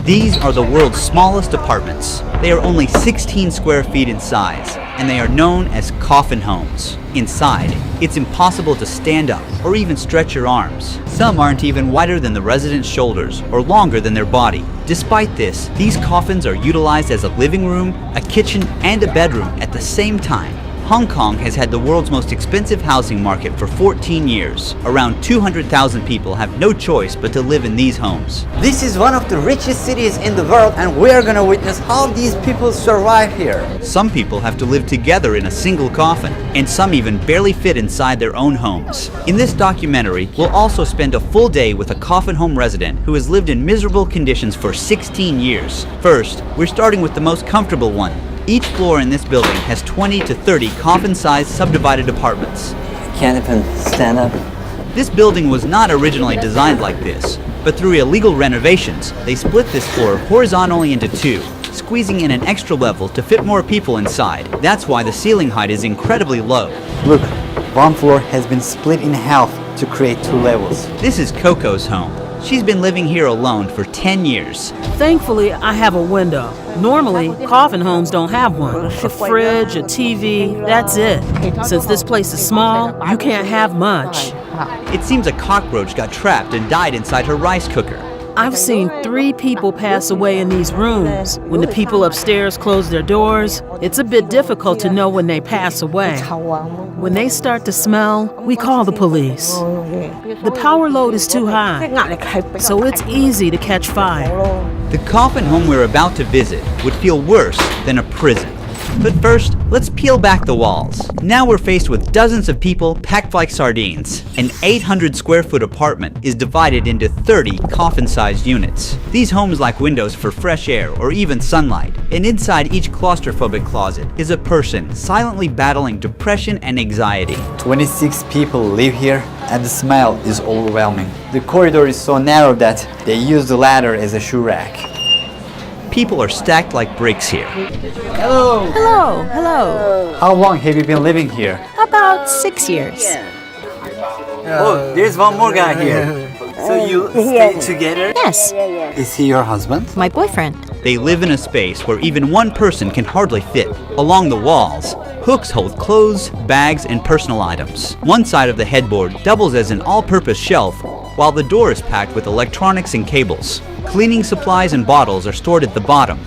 These are the world's smallest apartments. They are only 16 square feet in size, and they are known as coffin homes. Inside, it's impossible to stand up or even stretch your arms. Some aren't even wider than the residents' shoulders or longer than their body. Despite this, these coffins are utilized as a living room, a kitchen, and a bedroom at the same time. Hong Kong has had the world's most expensive housing market for 14 years. Around 200,000 people have no choice but to live in these homes. This is one of the richest cities in the world, and we are gonna witness how these people survive here. Some people have to live together in a single coffin, and some even barely fit inside their own homes. In this documentary, we'll also spend a full day with a coffin home resident who has lived in miserable conditions for 16 years. First, we're starting with the most comfortable one. Each floor in this building has 20 to 30 coffin-sized subdivided apartments. Can't even stand up. This building was not originally designed like this, but through illegal renovations, they split this floor horizontally into two, squeezing in an extra level to fit more people inside. That's why the ceiling height is incredibly low. Look, one floor has been split in half to create two levels. This is Coco's home. She's been living here alone for 10 years. Thankfully, I have a window. Normally, coffin homes don't have one. A fridge, a TV, that's it. Since this place is small, you can't have much. It seems a cockroach got trapped and died inside her rice cooker. I've seen 3 people pass away in these rooms. When the people upstairs close their doors, it's a bit difficult to know when they pass away. When they start to smell, we call the police. The power load is too high, so it's easy to catch fire. The coffin home we're about to visit would feel worse than a prison. But first, let's peel back the walls. Now we're faced with dozens of people packed like sardines. An 800 square foot apartment is divided into 30 coffin-sized units. These homes lack windows for fresh air or even sunlight. And inside each claustrophobic closet is a person silently battling depression and anxiety. 26 people live here, and the smell is overwhelming. The corridor is so narrow that they use the ladder as a shoe rack. People are stacked like bricks here. Hello! Hello. How long have you been living here? About 6 years. Oh, there's one more guy here. So you stay together? Yes, Is he your husband? my boyfriend. They live in a space where even one person can hardly fit. Along the walls, hooks hold clothes, bags, and personal items. One side of the headboard doubles as an all-purpose shelf, while the door is packed with electronics and cables. Cleaning supplies and bottles are stored at the bottom.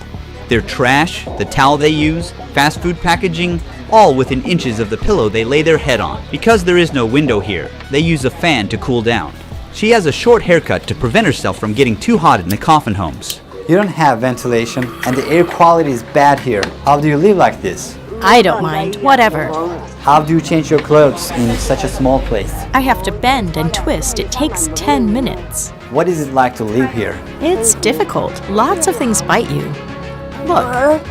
Their trash, the towel they use, fast food packaging, all within inches of the pillow they lay their head on. Because there is no window here, they use a fan to cool down. She has a short haircut to prevent herself from getting too hot in the coffin homes. You don't have ventilation, and the air quality is bad here. How do you live like this? I don't mind, whatever. How do you change your clothes in such a small place? I have to bend and twist. It takes 10 minutes. What is it like to live here? It's difficult. Lots of things bite you. Look,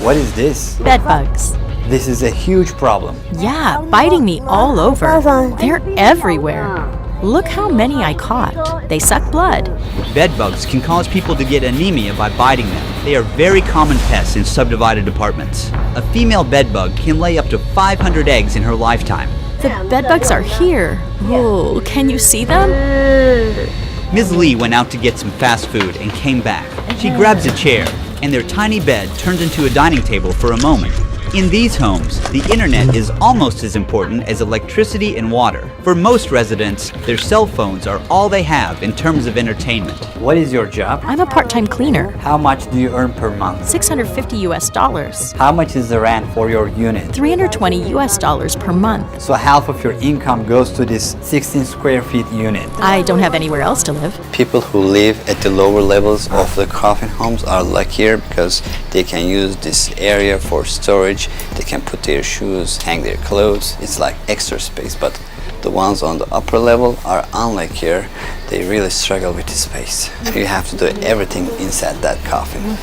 What is this? bed bugs. This is a huge problem. Yeah, biting me all over. They're everywhere. Look how many I caught. They suck blood. Bed bugs can cause people to get anemia by biting them. They are very common pests in subdivided apartments. A female bed bug can lay up to 500 eggs in her lifetime. The bed bugs are here. Oh, can you see them? Ms. Lee went out to get some fast food and came back. She grabs a chair, and their tiny bed turns into a dining table for a moment. In these homes, the internet is almost as important as electricity and water. For most residents, their cell phones are all they have in terms of entertainment. What is your job? I'm a part-time cleaner. How much do you earn per month? $650 US. How much is the rent for your unit? $320 US per month. So half of your income goes to this 16 square feet unit. I don't have anywhere else to live. People who live at the lower levels of the coffin homes are luckier because they can use this area for storage. They can put their shoes, hang their clothes. It's like extra space, but the ones on the upper level are unlike here. They really struggle with the space. You have to do everything inside that coffin.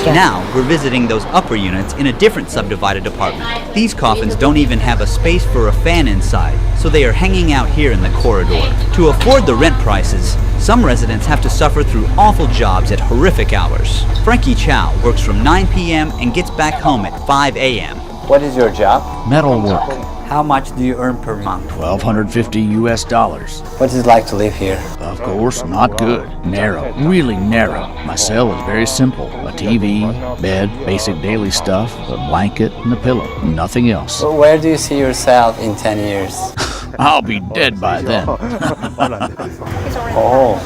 Now, we're visiting those upper units in a different subdivided apartment. These coffins don't even have a space for a fan inside, so they are hanging out here in the corridor. To afford the rent prices, some residents have to suffer through awful jobs at horrific hours. Frankie Chow works from 9 p.m. and gets back home at 5 a.m. What is your job? Metal work. How much do you earn per month? $1,250 US. What is it like to live here? Of course, not good. Narrow, really narrow. My cell is very simple. A TV, bed, basic daily stuff, a blanket, and a pillow. Nothing else. So where do you see yourself in 10 years? I'll be dead by then. Oh,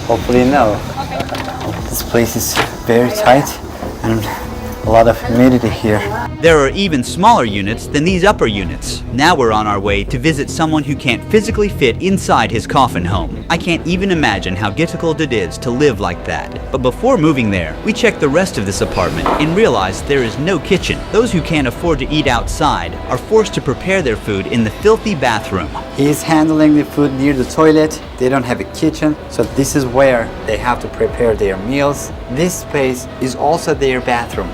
hopefully no. This place is very tight and a lot of humidity here. There are even smaller units than these upper units. Now we're on our way to visit someone who can't physically fit inside his coffin home. I can't even imagine how difficult it is to live like that. But before moving there, we check the rest of this apartment and realize there is no kitchen. Those who can't afford to eat outside are forced to prepare their food in the filthy bathroom. He's handling the food near the toilet. They don't have a kitchen, so this is where they have to prepare their meals. This space is also their bathroom.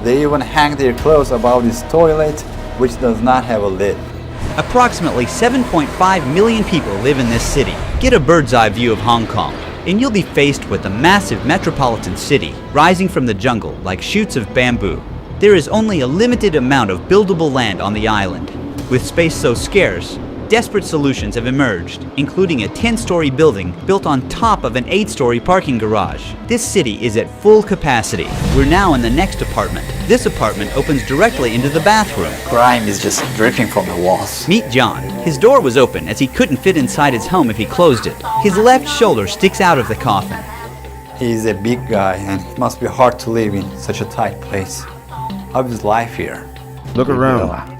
They even hang their clothes above this toilet, which does not have a lid. Approximately 7.5 million people live in this city. Get a bird's eye view of Hong Kong, and you'll be faced with a massive metropolitan city rising from the jungle like shoots of bamboo. There is only a limited amount of buildable land on the island. With space so scarce, desperate solutions have emerged, including a 10-story building built on top of an 8-story parking garage. This city is at full capacity. We're now in the next apartment. This apartment opens directly into the bathroom. Grime is just dripping from the walls. Meet John. His door was open as he couldn't fit inside his home if he closed it. His left shoulder sticks out of the coffin. He's a big guy and it must be hard to live in such a tight place. How is life here? Look around.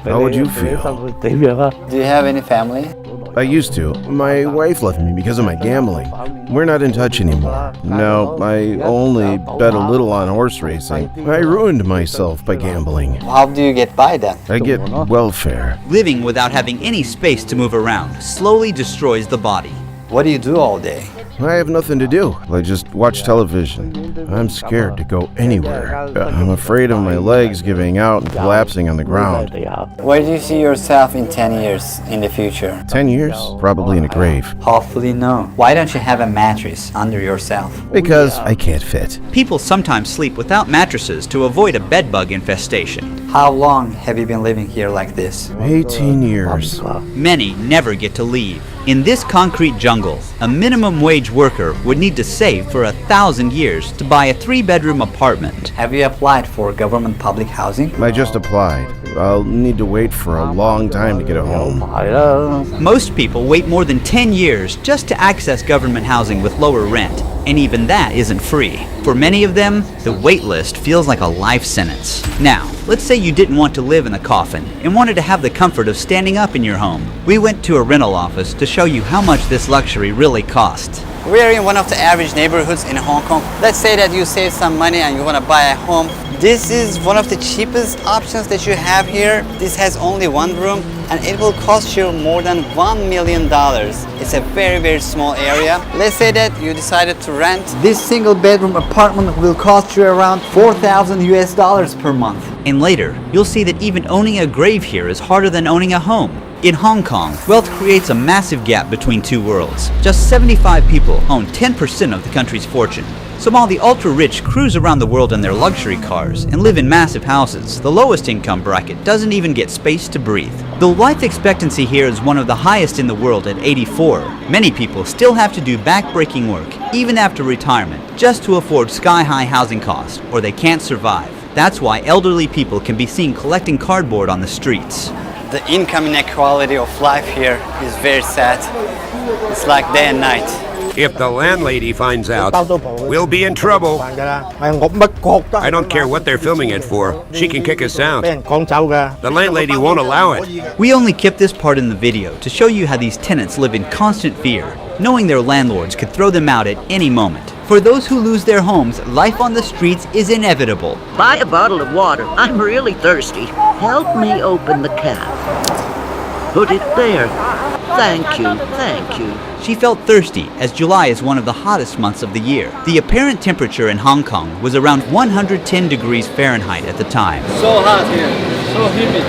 How would you feel? Do you have any family? I used to. My wife left me because of my gambling. We're not in touch anymore. No, I only bet a little on horse racing. I ruined myself by gambling. How do you get by then? I get welfare. Living without having any space to move around slowly destroys the body. What do you do all day? I have nothing to do. I just watch television. I'm scared to go anywhere. I'm afraid of my legs giving out and collapsing on the ground. Where do you see yourself in 10 years in the future? 10 years? Probably in a grave. Hopefully no. Why don't you have a mattress under yourself? Because I can't fit. People sometimes sleep without mattresses to avoid a bedbug infestation. How long have you been living here like this? 18 years. Many never get to leave. In this concrete jungle, a minimum wage worker would need to save for 1,000 years to buy a 3-bedroom apartment. Have you applied for government public housing? I just applied. I'll need to wait for a long time to get a home. Most people wait more than 10 years just to access government housing with lower rent, and even that isn't free. For many of them, the wait list feels like a life sentence. Now, let's say you didn't want to live in a coffin and wanted to have the comfort of standing up in your home. We went to a rental office to show you how much this luxury really costs. We're in one of the average neighborhoods in Hong Kong. Let's say that you save some money and you want to buy a home. This is one of the cheapest options that you have here. This has only one room and it will cost you more than $1 million. It's a very, very small area. Let's say that you decided to rent. This single bedroom apartment will cost you around $4,000 per month. And later, you'll see that even owning a grave here is harder than owning a home. In Hong Kong, wealth creates a massive gap between two worlds. Just 75 people own 10% of the country's fortune. So while the ultra-rich cruise around the world in their luxury cars and live in massive houses, the lowest income bracket doesn't even get space to breathe. Though life expectancy here is one of the highest in the world at 84, many people still have to do back-breaking work, even after retirement, just to afford sky-high housing costs, or they can't survive. That's why elderly people can be seen collecting cardboard on the streets. The income inequality of life here is very sad. It's like day and night. If the landlady finds out, we'll be in trouble. I don't care what they're filming it for. She can kick us out. The landlady won't allow it. We only kept this part in the video to show you how these tenants live in constant fear, knowing their landlords could throw them out at any moment. For those who lose their homes, life on the streets is inevitable. Buy a bottle of water. I'm really thirsty. Help me open the cap. Put it there. Thank you, thank you. She felt thirsty as July is one of the hottest months of the year. The apparent temperature in Hong Kong was around 110 degrees Fahrenheit at the time. So hot here, so humid.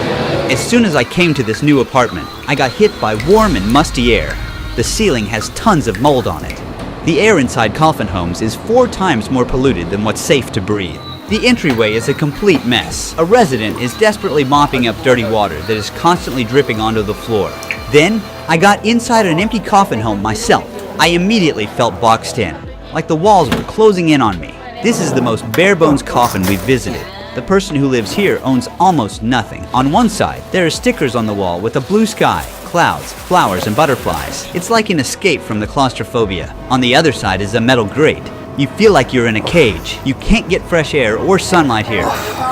As soon as I came to this new apartment, I got hit by warm and musty air. The ceiling has tons of mold on it. The air inside coffin homes is 4 times more polluted than what's safe to breathe. The entryway is a complete mess. A resident is desperately mopping up dirty water that is constantly dripping onto the floor. Then, I got inside an empty coffin home myself. I immediately felt boxed in, like the walls were closing in on me. This is the most bare-bones coffin we've visited. The person who lives here owns almost nothing. On one side, there are stickers on the wall with a blue sky, clouds, flowers, and butterflies. It's like an escape from the claustrophobia. On the other side is a metal grate. You feel like you're in a cage. You can't get fresh air or sunlight here.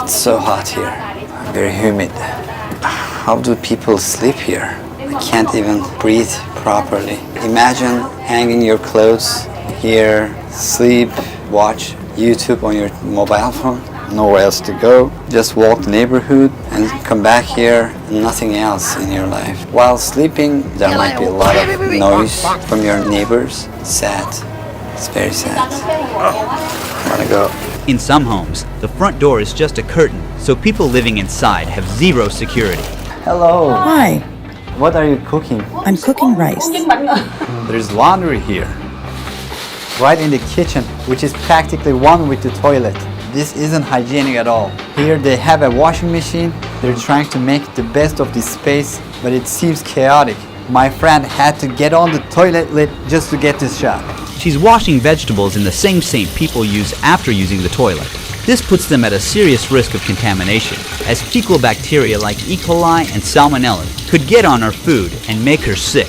It's so hot here. Very humid. How do people sleep here? I can't even breathe properly. Imagine hanging your clothes here, sleep, watch YouTube on your mobile phone. Nowhere else to go. Just walk the neighborhood and come back here. Nothing else in your life. While sleeping, there might be a lot of noise from your neighbors. Sad. It's very sad. I wanna go. In some homes, the front door is just a curtain, so people living inside have zero security. Hello. Hi, What are you cooking? I'm cooking rice. There's laundry here. Right in the kitchen, which is practically one with the toilet. This isn't hygienic at all. Here they have a washing machine. They're trying to make the best of this space, but it seems chaotic. My friend had to get on the toilet lid just to get this shot. She's washing vegetables in the same sink people use after using the toilet. This puts them at a serious risk of contamination, as fecal bacteria like E. coli and Salmonella could get on her food and make her sick.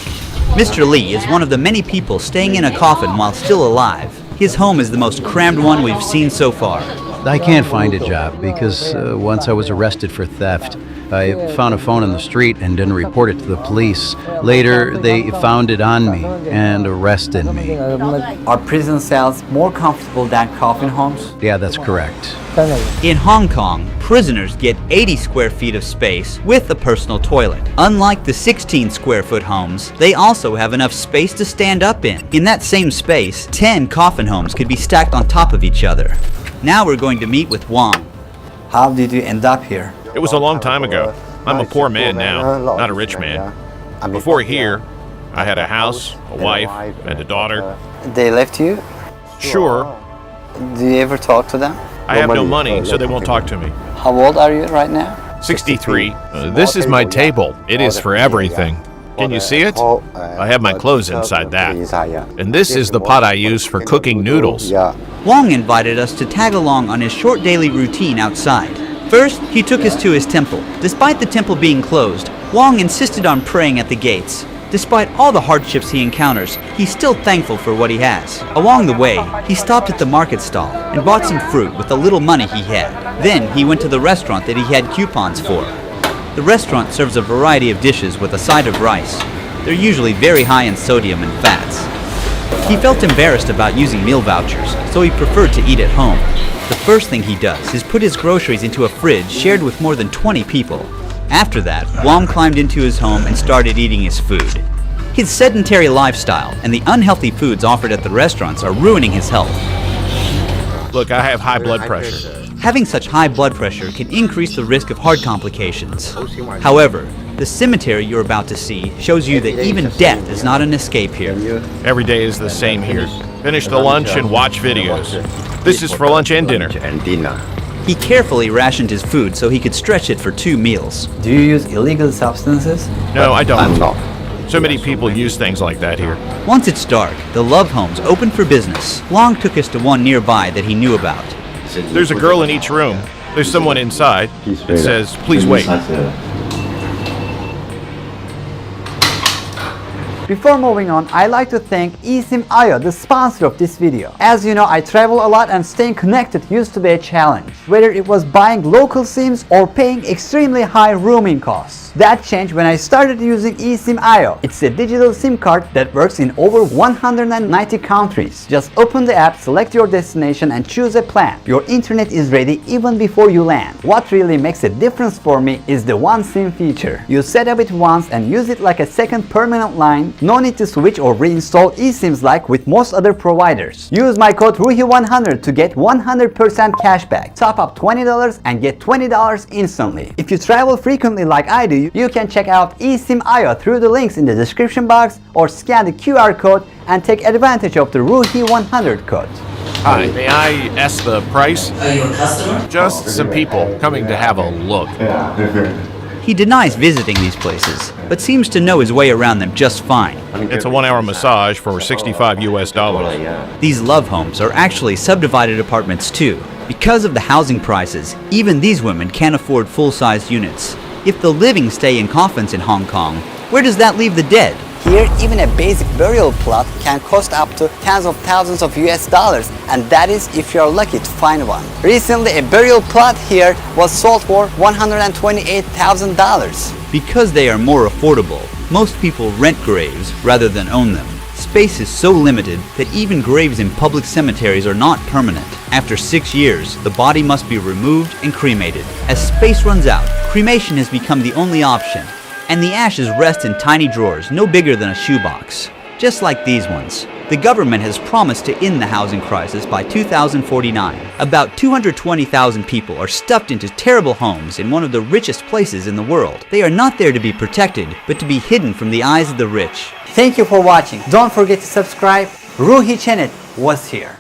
Mr. Lee is one of the many people staying in a coffin while still alive. His home is the most crammed one we've seen so far. I can't find a job because once I was arrested for theft. I found a phone in the street and didn't report it to the police. Later, they found it on me and arrested me. Are prison cells more comfortable than coffin homes? Yeah, that's correct. In Hong Kong, prisoners get 80 square feet of space with a personal toilet. Unlike the 16 square foot homes, they also have enough space to stand up in. In that same space, 10 coffin homes could be stacked on top of each other. Now we're going to meet with Wong. How did you end up here? It was a long time ago. I'm a poor man now, not a rich man. Before here, I had a house, a wife, and a daughter. They left you? Sure. Do you ever talk to them? I have no money, so they won't talk to me. How old are you right now? 63. This is my table. It is for everything. Can you see it? I have my clothes inside that. And this is the pot I use for cooking noodles. Wong invited us to tag along on his short daily routine outside. First, he took us to his temple. Despite the temple being closed, Wong insisted on praying at the gates. Despite all the hardships he encounters, he's still thankful for what he has. Along the way, he stopped at the market stall and bought some fruit with the little money he had. Then he went to the restaurant that he had coupons for. The restaurant serves a variety of dishes with a side of rice. They're usually very high in sodium and fats. He felt embarrassed about using meal vouchers, so he preferred to eat at home. The first thing he does is put his groceries into a fridge shared with more than 20 people. After that, Wong climbed into his home and started eating his food. His sedentary lifestyle and the unhealthy foods offered at the restaurants are ruining his health. Look, I have high blood pressure. Having such high blood pressure can increase the risk of heart complications. However, the cemetery you're about to see shows you that even death is not an escape here. Every day is the same here. Finish the lunch and watch videos. This is for lunch and dinner. He carefully rationed his food so he could stretch it for 2 meals. Do you use illegal substances? No, I don't. So many people use things like that here. Once it's dark, the love homes open for business. Wong took us to one nearby that he knew about. There's a girl in each room. There's someone inside. It says, "Please wait." Before moving on, I'd like to thank eSIM.io, the sponsor of this video. As you know, I travel a lot and staying connected used to be a challenge, whether it was buying local SIMs or paying extremely high roaming costs. That changed when I started using eSIM.io. It's a digital SIM card that works in over 190 countries. Just open the app, select your destination and choose a plan. Your internet is ready even before you land. What really makes a difference for me is the One SIM feature. You set up it once and use it like a second permanent line. No need to switch or reinstall eSIMs like with most other providers. Use my code RUHI100 to get 100% cashback. Top up $20 and get $20 instantly. If you travel frequently like I do, you can check out eSIM.io through the links in the description box or scan the QR code and take advantage of the RUHI100 code. Hi, may I ask the price? Are you a customer? Just some people coming to have a look. He denies visiting these places, but seems to know his way around them just fine. It's a 1-hour massage for $65 US. These love homes are actually subdivided apartments too. Because of the housing prices, even these women can't afford full-sized units. If the living stay in coffins in Hong Kong, where does that leave the dead? Here, even a basic burial plot can cost up to tens of thousands of US dollars, and that is if you're lucky to find one. Recently, a burial plot here was sold for $128,000. Because they are more affordable, most people rent graves rather than own them. Space is so limited that even graves in public cemeteries are not permanent. After 6 years, the body must be removed and cremated. As space runs out, cremation has become the only option, and the ashes rest in tiny drawers no bigger than a shoebox, just like these ones. The government has promised to end the housing crisis by 2049. About 220,000 people are stuffed into terrible homes in one of the richest places in the world. They are not there to be protected, but to be hidden from the eyes of the rich. Thank you for watching. Don't forget to subscribe. Ruhi Chenet was here.